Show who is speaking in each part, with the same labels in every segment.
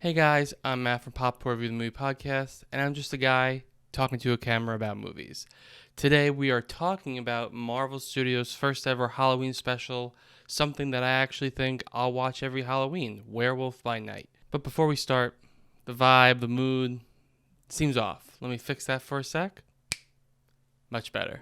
Speaker 1: Hey guys, I'm Matt from Popcorn Review the Movie Podcast, and I'm just a guy talking to a camera about movies. Today we are talking about Marvel Studios' first ever Halloween special, something that I actually think I'll watch every Halloween, Werewolf by Night. But before we start, the vibe, the mood, seems off. Let me fix that for a sec. Much better.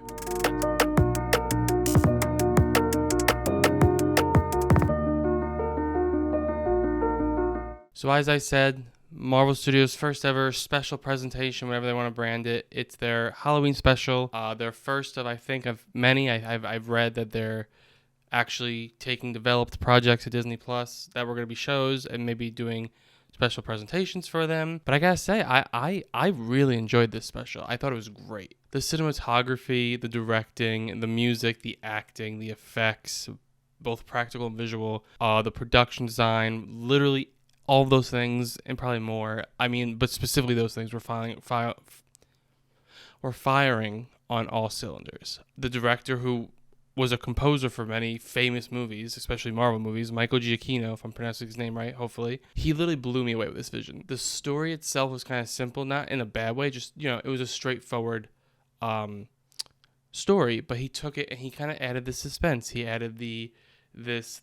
Speaker 1: So as I said, Marvel Studios' first ever special presentation, whatever they want to brand it. It's their Halloween special. Their first of, I think, of many. I've read that they're actually taking developed projects at Disney Plus that were going to be shows and maybe doing special presentations for them. But I gotta say, I really enjoyed this special. I thought it was great. The cinematography, the directing, the music, the acting, the effects, both practical and visual, the production design, literally all of those things and probably more. I mean, but specifically those things were firing on all cylinders. The director, who was a composer for many famous movies, especially Marvel movies, Michael Giacchino, if I'm pronouncing his name right, hopefully, he literally blew me away with this vision. The story itself was kind of simple, not in a bad way, just, it was a straightforward story, but he took it and he kind of added the suspense. He added this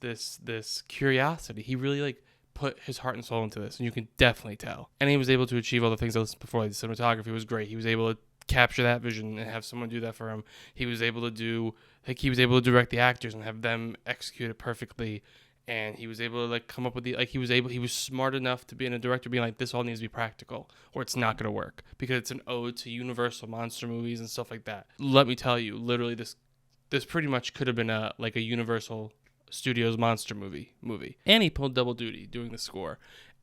Speaker 1: curiosity. He really put his heart and soul into this, and you can definitely tell. And he was able to achieve all the things I listed before. The cinematography was great. He was able to capture that vision and have someone do that for him. He was able to direct the actors and have them execute it perfectly. And he was able to come up with he was smart enough to be in a director being like, this all needs to be practical or it's not going to work, because it's an ode to Universal monster movies and stuff like that. Let me tell you, literally this pretty much could have been a Universal Studios monster movie. And he pulled double duty doing the score.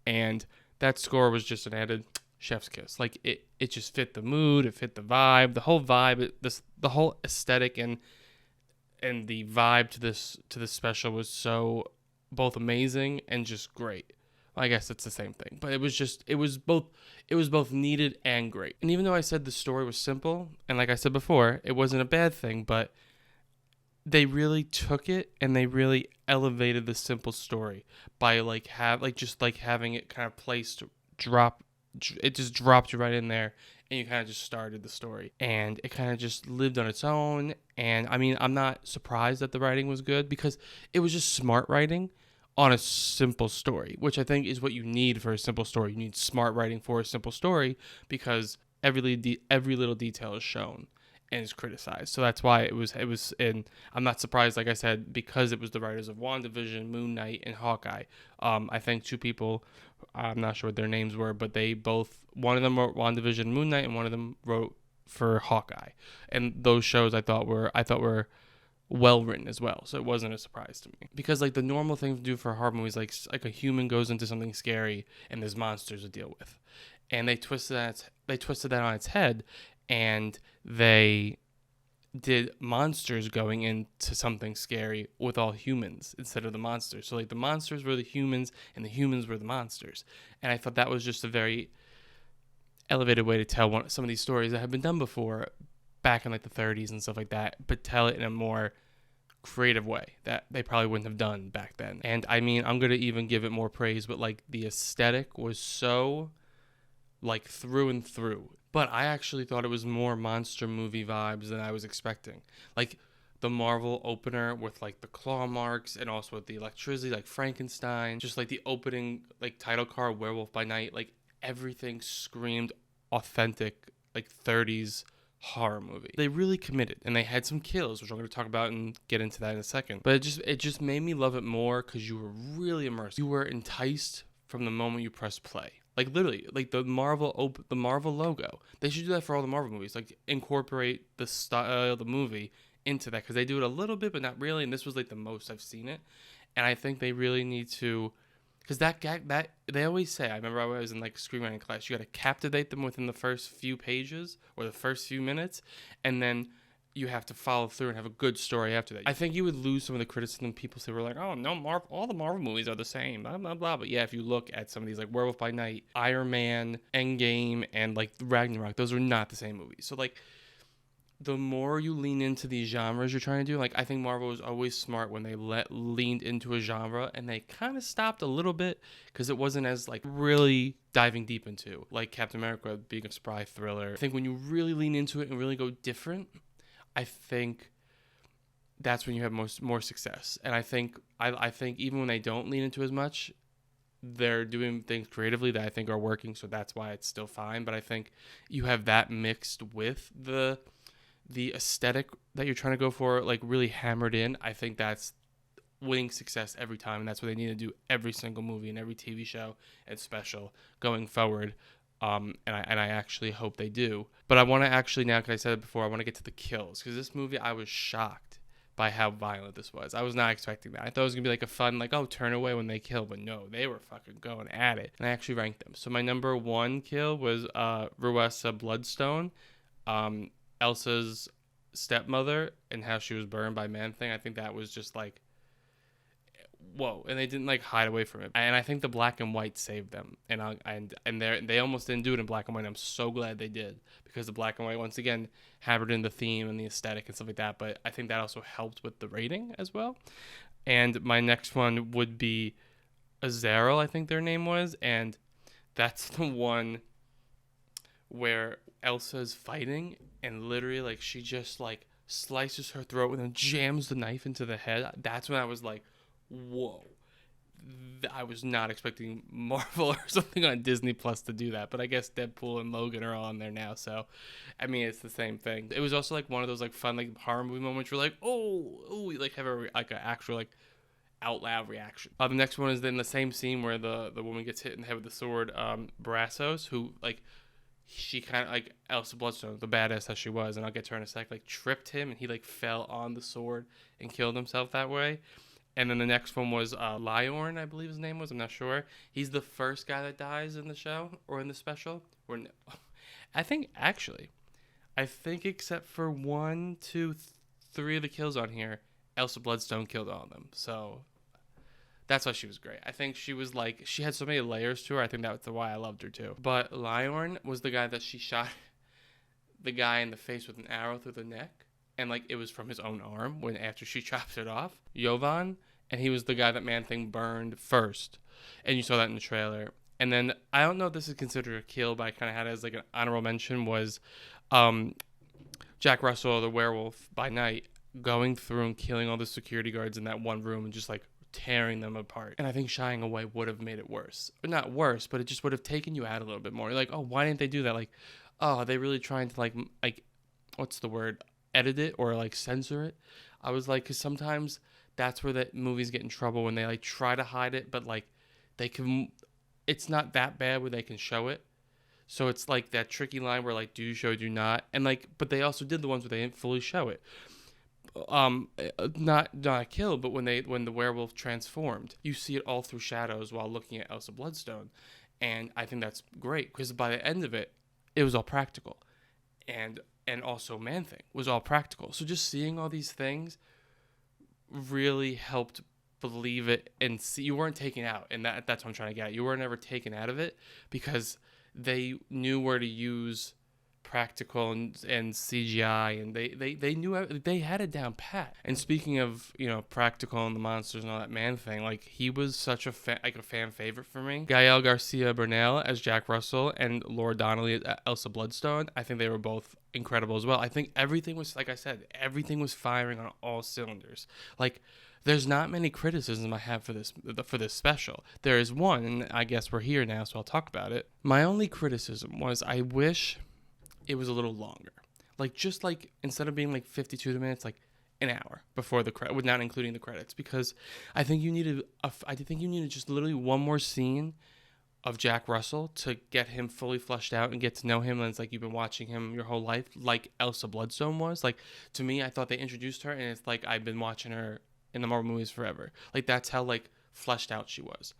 Speaker 1: And that score was just an added chef's kiss. It just fit the mood, it fit the vibe, the whole vibe, the whole aesthetic and the vibe to this special was so both amazing and just great. I guess it's the same thing, but it was both needed and great. And even though I said the story was simple, and like I said before, it wasn't a bad thing, but they really took it and they really elevated the simple story by having it kind of placed, it just dropped you right in there, and you kind of just started the story, and it kind of just lived on its own. And I mean, I'm not surprised that the writing was good, because it was just smart writing on a simple story, which I think is what you need for a simple story. You need smart writing for a simple story, because every little detail is shown and is criticized. So that's why it was, and I'm not surprised, like I said, because it was the writers of WandaVision, Moon Knight, and Hawkeye. I think two people, I'm not sure what their names were, but one of them wrote WandaVision, Moon Knight, and one of them wrote for Hawkeye. And those shows I thought were well written as well, so it wasn't a surprise to me. Because the normal thing to do for horror movies, like a human goes into something scary and there's monsters to deal with, and they twisted that on its head, and they did monsters going into something scary with all humans instead of the monsters. So the monsters were the humans and the humans were the monsters. And I thought that was just a very elevated way to tell some of these stories that have been done before back in the 30s and stuff like that, but tell it in a more creative way that they probably wouldn't have done back then. And I mean, I'm going to even give it more praise, but the aesthetic was so through and through. But I actually thought it was more monster movie vibes than I was expecting. The Marvel opener with the claw marks, and also with the electricity, Frankenstein, just the opening title card, Werewolf by Night, everything screamed authentic 30s horror movie. They really committed, and they had some kills, which I'm going to talk about and get into that in a second. But it just made me love it more, because you were really immersed. You were enticed from the moment you pressed play. Literally, the Marvel logo. They should do that for all the Marvel movies. Incorporate the style of the movie into that, because they do it a little bit, but not really. And this was the most I've seen it. And I think they really need to, because that they always say. I remember I was in screenwriting class. You got to captivate them within the first few pages or the first few minutes, and then you have to follow through and have a good story after that. I think you would lose some of the criticism. People say, oh no, all the Marvel movies are the same, blah blah blah. But yeah, if you look at some of these Werewolf by Night, Iron Man, Endgame, and Ragnarok, those are not the same movies. So the more you lean into these genres you're trying to do, like I think Marvel was always smart when they leaned into a genre, and they kind of stopped a little bit because it wasn't as like really diving deep into, like Captain America being a spy thriller. I think when you really lean into it and really go different, I think that's when you have more success. And I think even when they don't lean into as much, they're doing things creatively that I think are working, so that's why it's still fine. But I think you have that mixed with the aesthetic that you're trying to go for, like really hammered in. I think that's winning success every time, and that's what they need to do every single movie and every TV show and special going forward. And I actually hope they do. But I want to actually now, because I said it before, I want to get to the kills, because this movie I was shocked by how violent this was. I was not expecting that. I thought it was gonna be like a fun, like, oh, turn away when they kill, but no, they were fucking going at it. And I actually ranked them. So my number 1 kill was Rowessa Bloodstone, Elsa's stepmother, and how she was burned by Man-Thing. I think that was just like, whoa, and they didn't like hide away from it. And I think the black and white saved them. And they almost didn't do it in black and white. I'm so glad they did, because the black and white once again hammered in the theme and the aesthetic and stuff like that. But I think that also helped with the rating as well. And my next one would be Azarel, I think their name was, and that's the one where Elsa's fighting and literally like she just like slices her throat and then jams the knife into the head. That's when I was like, whoa, I was not expecting Marvel or something on Disney Plus to do that, but I guess Deadpool and Logan are on there now, so I mean it's the same thing. It was also like one of those like fun like horror movie moments where like, oh, you like have a like an actual like out loud reaction. The next one is then the same scene where the woman gets hit in the head with the sword. Brassos, who like she kind of like Elsa Bloodstone, the badass that she was, and I'll get to her in a sec, like tripped him and he like fell on the sword and killed himself that way. And then the next one was Lyorn, I believe his name was. I'm not sure. He's the first guy that dies in the show or in the special. Or no. I think except for 1, 2, 3 of the kills on here, Elsa Bloodstone killed all of them. So that's why she was great. I think she was like, she had so many layers to her. I think that's why I loved her too. But Lyorn was the guy that she shot the guy in the face with an arrow through the neck. And like it was from his own arm when after she chopped it off. Jovan, and he was the guy that Man-Thing burned first. And you saw that in the trailer. And then I don't know if this is considered a kill, but I kind of had it as like an honorable mention was Jack Russell, the werewolf by night, going through and killing all the security guards in that one room and just like tearing them apart. And I think shying away would have made it worse. Or not worse, but it just would have taken you out a little bit more. You're like, oh, why didn't they do that? Like, oh, are they really trying to like what's the word? Edit it or like censor it? I was like, because sometimes that's where the movies get in trouble, when they like try to hide it, but like they can, it's not that bad where they can show it. So it's like that tricky line where like, do you show, do not? And like, but they also did the ones where they didn't fully show it. Not a kill, but when the werewolf transformed, you see it all through shadows while looking at Elsa Bloodstone. And I think that's great, because by the end of it, it was all practical. And also Man-Thing was all practical. So just seeing all these things really helped believe it, and see you weren't taken out. And that's what I'm trying to get at. You were never taken out of it, because they knew where to use practical and CGI, and they knew, they had it down pat. And speaking of, you know, practical and the monsters and all that, Man-Thing, like he was such a fan favorite for me. Gael Garcia Bernal as Jack Russell and Laura Donnelly as Elsa Bloodstone, I think they were both incredible as well. I think everything was, like I said, everything was firing on all cylinders. Like there's not many criticisms I have for this special. There is one, and I guess we're here now, so I'll talk about it. My only criticism was I wish it was a little longer. Like just like instead of being like 52 minutes, like an hour before the credit, not including the credits, because I think you needed just literally one more scene of Jack Russell to get him fully fleshed out and get to know him. And it's like you've been watching him your whole life, like Elsa Bloodstone was. Like to me, I thought they introduced her, and it's like I've been watching her in the Marvel movies forever. Like that's how like fleshed out she was.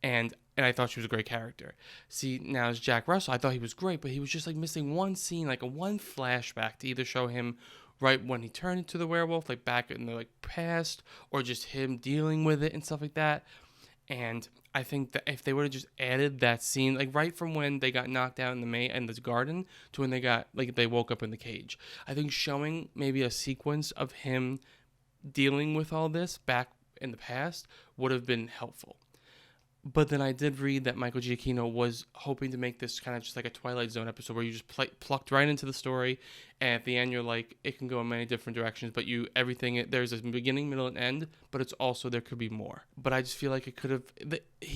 Speaker 1: And I thought she was a great character. See, now as Jack Russell, I thought he was great, but he was just like missing one scene, like one flashback to either show him right when he turned into the werewolf, like back in the like past, or just him dealing with it and stuff like that. And I think that if they would have just added that scene, like right from when they got knocked out in the garden to when they woke up in the cage, I think showing maybe a sequence of him dealing with all this back in the past would have been helpful. But then I did read that Michael Giacchino was hoping to make this kind of just like a Twilight Zone episode where you just plucked right into the story, and at the end you're like, it can go in many different directions, but there's a beginning, middle, and end, but it's also there could be more. But I just feel like he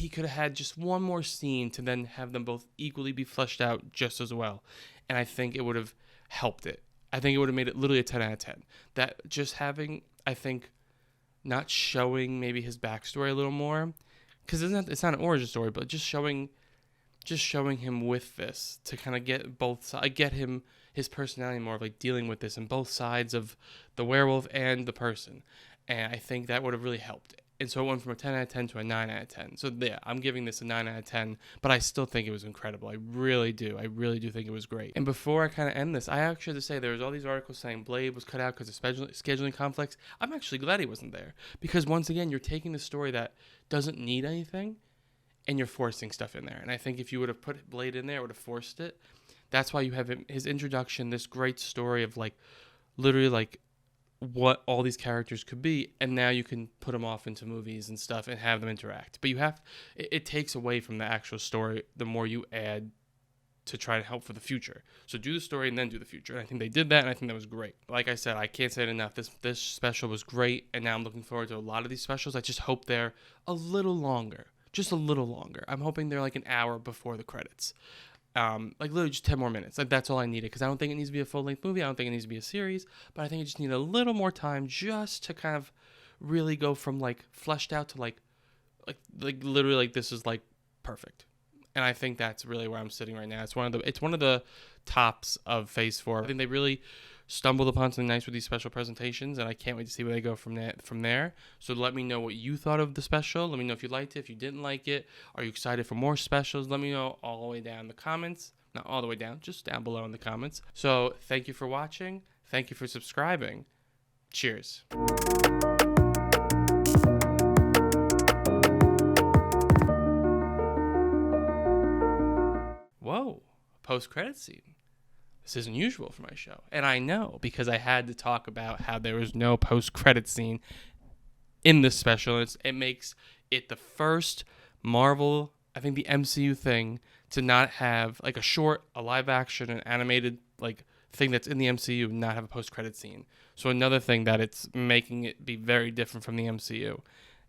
Speaker 1: could have had just one more scene to then have them both equally be fleshed out just as well, and I think it would have helped it. I think it would have made it literally a 10 out of 10. That just having, I think, not showing maybe his backstory a little more, because it's not an origin story, but just showing him with this to kind of get both sides, get him his personality more of like dealing with this and both sides of the werewolf and the person, and I think that would have really helped. And so it went from a 10 out of 10 to a 9 out of 10. So yeah, I'm giving this a 9 out of 10, but I still think it was incredible. I really do think it was great. And before I kind of end this, I actually have to say there was all these articles saying Blade was cut out because of scheduling conflicts. I'm actually glad he wasn't there, because once again, you're taking the story that doesn't need anything and you're forcing stuff in there. And I think if you would have put Blade in there, it would have forced it. That's why you have his introduction, this great story of like literally like what all these characters could be, and now you can put them off into movies and stuff and have them interact. But it takes away from the actual story the more you add to try to help for the future. So do the story and then do the future. And I think they did that, and I think that was great. Like I said, I can't say it enough. This special was great, and now I'm looking forward to a lot of these specials. I just hope they're a little longer. Just a little longer. I'm hoping they're like an hour before the credits. Like literally just 10 more minutes. Like that's all I needed, because I don't think it needs to be a full-length movie. I don't think it needs to be a series, but I think it just needed a little more time just to kind of really go from like fleshed out to like literally like this is like perfect. And I think that's really where I'm sitting right now. It's one of the tops of Phase 4. I think they really stumbled upon something nice with these special presentations, and I can't wait to see where they go from there. So let me know what you thought of the special. Let me know if you liked it, if you didn't like it. Are you excited for more specials? Let me know all the way down in the comments. Not all the way down, just down below in the comments. So thank you for watching. Thank you for subscribing. Cheers. Whoa, post-credit scene. This isn't usual for my show. And I know, because I had to talk about how there was no post-credit scene in this special. It makes it the first Marvel, I think the MCU thing, to not have like a live action, an animated like thing that's in the MCU, not have a post-credit scene. So another thing that it's making it be very different from the MCU.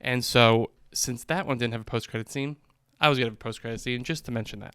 Speaker 1: And so since that one didn't have a post-credit scene, I was going to have a post-credit scene just to mention that.